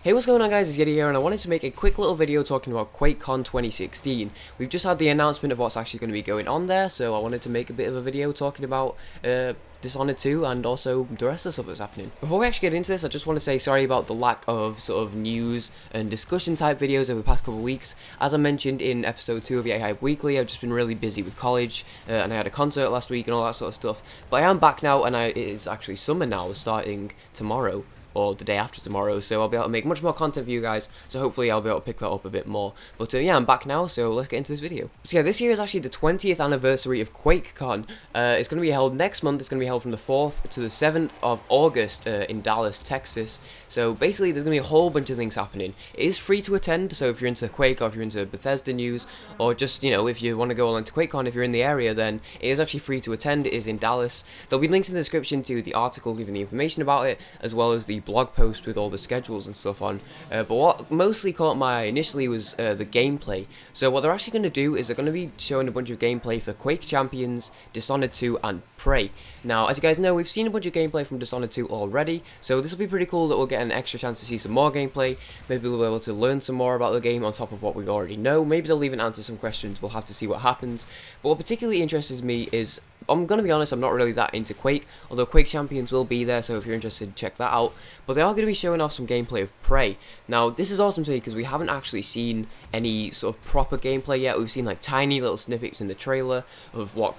Hey, what's going on guys, it's Yeti here, and I wanted to make a quick little video talking about QuakeCon 2016. We've just had the announcement of what's actually going to be going on there, so I wanted to make a bit of a video talking about Dishonored 2 and also the rest of the stuff that's happening. Before we actually get into this, I just want to say sorry about the lack of sort of news and discussion type videos over the past couple of weeks. As I mentioned in episode 2 of YetiHype Weekly, I've just been really busy with college, and I had a concert last week and all that sort of stuff. But I am back now, and it is actually summer now, starting tomorrow, or the day after tomorrow, so I'll be able to make much more content for you guys, so hopefully I'll be able to pick that up a bit more. But yeah, I'm back now, so let's get into this video. So yeah, this year is actually the 20th anniversary of QuakeCon. It's going to be held next month. It's going to be held from the 4th to the 7th of August in Dallas, Texas. So basically there's going to be a whole bunch of things happening. It is free to attend, so if you're into Quake, or if you're into Bethesda news, or just, you know, if you want to go along to QuakeCon, if you're in the area, then it is actually free to attend. It is in Dallas. There'll be links in the description to the article giving the information about it, as well as the blog post with all the schedules and stuff on, but what mostly caught my eye initially was the gameplay. So what they're actually going to do is they're going to be showing a bunch of gameplay for Quake Champions, Dishonored 2 and Prey. Now, as you guys know, we've seen a bunch of gameplay from Dishonored 2 already, so this will be pretty cool that we'll get an extra chance to see some more gameplay. Maybe we'll be able to learn some more about the game on top of what we already know. Maybe they'll even answer some questions. We'll have to see what happens. But what particularly interests me is, I'm going to be honest, I'm not really that into Quake, although Quake Champions will be there, so if you're interested, check that out. But they are going to be showing off some gameplay of Prey. Now, this is awesome to me because we haven't actually seen any sort of proper gameplay yet. We've seen like tiny little snippets in the trailer of what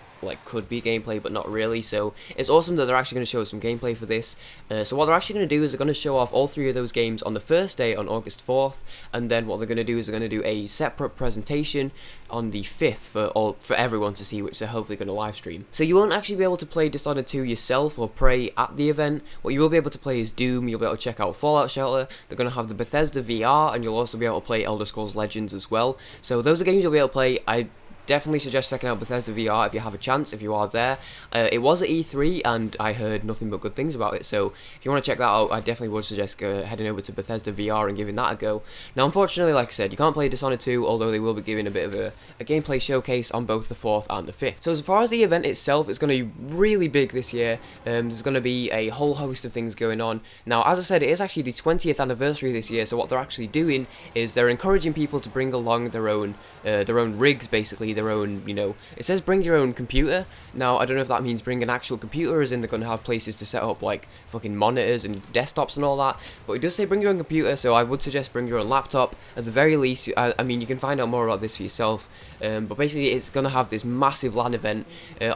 could be gameplay, but not really. So it's awesome that they're actually going to show us some gameplay for this. So what they're actually going to do is they're going to show off all 3 of those games on the first day on August 4th, and then what they're going to do is they're going to do a separate presentation on the 5th for everyone to see, which they're hopefully going to live stream. So you won't actually be able to play Dishonored 2 yourself or Prey at the event. What you will be able to play is Doom. You'll be able to check out Fallout Shelter. They're going to have the Bethesda VR, and you'll also be able to play Elder Scrolls Legends as well. So those are games you'll be able to play. I definitely suggest checking out Bethesda VR if you have a chance, if you are there. It was at E3 and I heard nothing but good things about it, so if you want to check that out, I definitely would suggest heading over to Bethesda VR and giving that a go. Now, unfortunately, like I said, you can't play Dishonored 2, although they will be giving a bit of a gameplay showcase on both the 4th and the 5th. So as far as the event itself, it's going to be really big this year. There's going to be a whole host of things going on. Now, as I said, it is actually the 20th anniversary this year, so what they're actually doing is they're encouraging people to bring along their own rigs, basically, their own, you know, it says bring your own computer. Now, I don't know if that means bring an actual computer, as in they're going to have places to set up, like, fucking monitors and desktops and all that, but it does say bring your own computer, so I would suggest bring your own laptop. At the very least, I mean, you can find out more about this for yourself, but basically it's going to have this massive LAN event.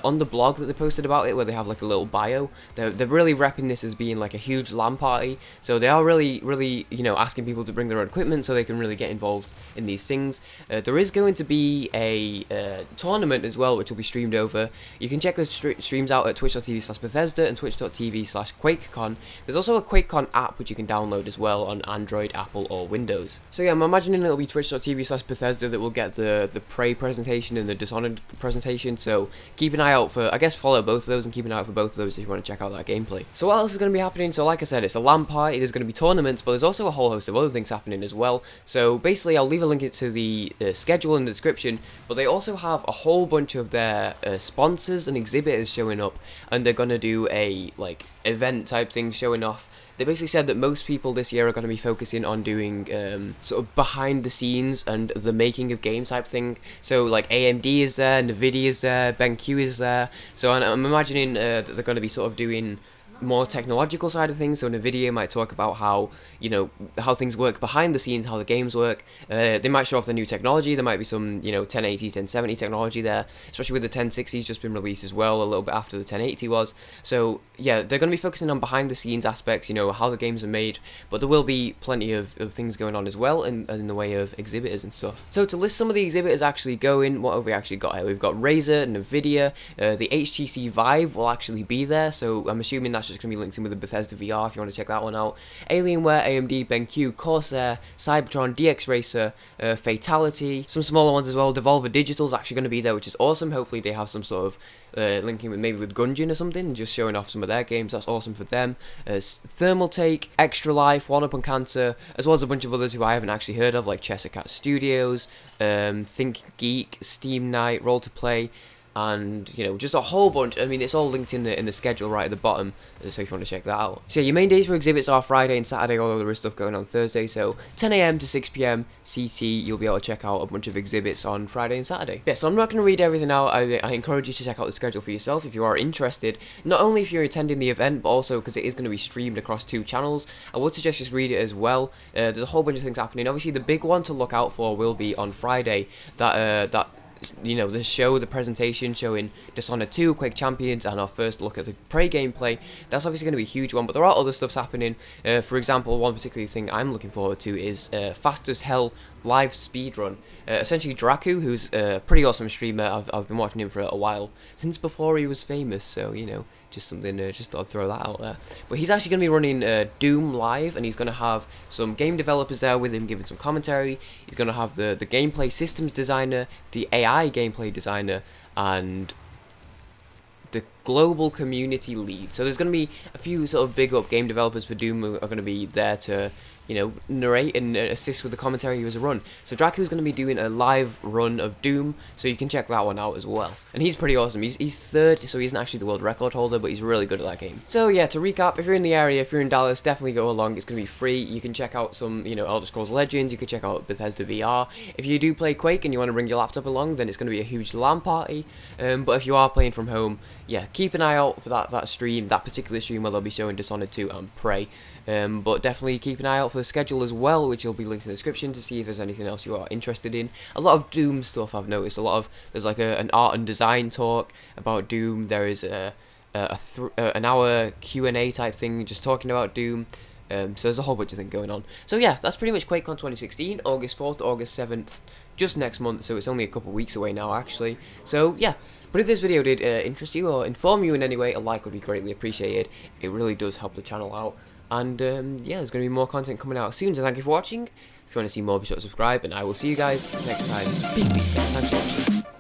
On the blog that they posted about it, where they have, like, a little bio, they're really repping this as being, like, a huge LAN party, so they are really, you know, asking people to bring their own equipment so they can really get involved in these things. There is going to be a tournament as well, which will be streamed over. You can check the streams out at twitch.tv/Bethesda and twitch.tv/QuakeCon. There's also a QuakeCon app which you can download as well on Android, Apple, or Windows. So yeah, I'm imagining it'll be twitch.tv/Bethesda that will get the Prey presentation and the Dishonored presentation, so keep an eye out for, I guess follow both of those and keep an eye out for both of those if you want to check out that gameplay. So what else is going to be happening? So like I said, it's a LAN party, there's going to be tournaments, but there's also a whole host of other things happening as well. So basically I'll leave a link to the schedule in the description, but they also have a whole bunch of their sponsors and exhibitors showing up, and they're going to do a, like, event type thing showing off. They basically said that most people this year are going to be focusing on doing sort of behind the scenes and the making of game type thing. So like AMD is there, Nvidia is there, BenQ is there. So I'm imagining that they're going to be sort of doing more technological side of things. So Nvidia might talk about how, you know, how things work behind the scenes, how the games work. They might show off the new technology. There might be some, you know, 1080, 1070 technology there, especially with the 1060's just been released as well, a little bit after the 1080 was. So yeah, they're going to be focusing on behind the scenes aspects, you know, how the games are made, but there will be plenty of things going on as well in the way of exhibitors and stuff. So to list some of the exhibitors actually going, what have we actually got here? We've got Razer, Nvidia, the HTC Vive will actually be there, so I'm assuming that's just going to be linked in with the Bethesda VR if you want to check that one out. Alienware, AMD, BenQ, Corsair, Cybertron, DX Racer, Fatality, some smaller ones as well. Devolver Digital's actually going to be there, which is awesome. Hopefully they have some sort of linking with maybe with Gungeon or something, and just showing off some of their games. That's awesome for them. Thermal Take, Extra Life, One Up on Cancer, as well as a bunch of others who I haven't actually heard of, like Chessicat Studios, Think Geek, Steam Night, Roll to Play, and you know, just a whole bunch. I mean, it's all linked in the schedule right at the bottom, so if you want to check that out. So yeah, your main days for exhibits are Friday and Saturday, although there is stuff going on Thursday. So 10 AM to 6 PM CT, you'll be able to check out a bunch of exhibits on Friday and Saturday. Yeah, so I'm not going to read everything out. I encourage you to check out the schedule for yourself if you are interested. Not only if you're attending the event, but also because it is going to be streamed across 2 channels. I would suggest just read it as well. There's a whole bunch of things happening. Obviously, the big one to look out for will be on Friday. That you know, the presentation showing Dishonored 2, Quake Champions, and our first look at the Prey gameplay. That's obviously going to be a huge one, but there are other stuffs happening. For example, one particular thing I'm looking forward to is Fast as Hell live speedrun. Essentially, Draku, who's a pretty awesome streamer, I've been watching him for a while, since before he was famous, so, you know, just something, just thought I'd throw that out there. But he's actually going to be running Doom live, and he's going to have some game developers there with him giving some commentary. He's going to have the gameplay systems designer, the AI gameplay designer, and the global community lead. So there's going to be a few sort of big up game developers for Doom who are going to be there to, you know, narrate and assist with the commentary as a run. So Draku's going to be doing a live run of Doom, so you can check that one out as well. And he's pretty awesome. He's third, so he isn't actually the world record holder, but he's really good at that game. So yeah, to recap, if you're in the area, if you're in Dallas, definitely go along. It's going to be free. You can check out some, you know, Elder Scrolls Legends. You can check out Bethesda VR. If you do play Quake and you want to bring your laptop along, then it's going to be a huge LAN party. But if you are playing from home, yeah, keep an eye out for that stream, that particular stream where they'll be showing Dishonored 2 and Prey. But definitely keep an eye out for the schedule as well, which will be linked in the description to see if there's anything else you are interested in. A lot of Doom stuff I've noticed. There's like an art and design talk about Doom. There is an hour Q&A type thing just talking about Doom. So there's a whole bunch of things going on. So yeah, that's pretty much QuakeCon 2016, August 4th, August 7th, just next month, so it's only a couple weeks away now actually. So yeah, but if this video did interest you or inform you in any way, a like would be greatly appreciated. It really does help the channel out. And yeah, there's going to be more content coming out soon, so thank you for watching. If you want to see more, be sure to subscribe, and I will see you guys next time. Peace, guys. Thanks for watching.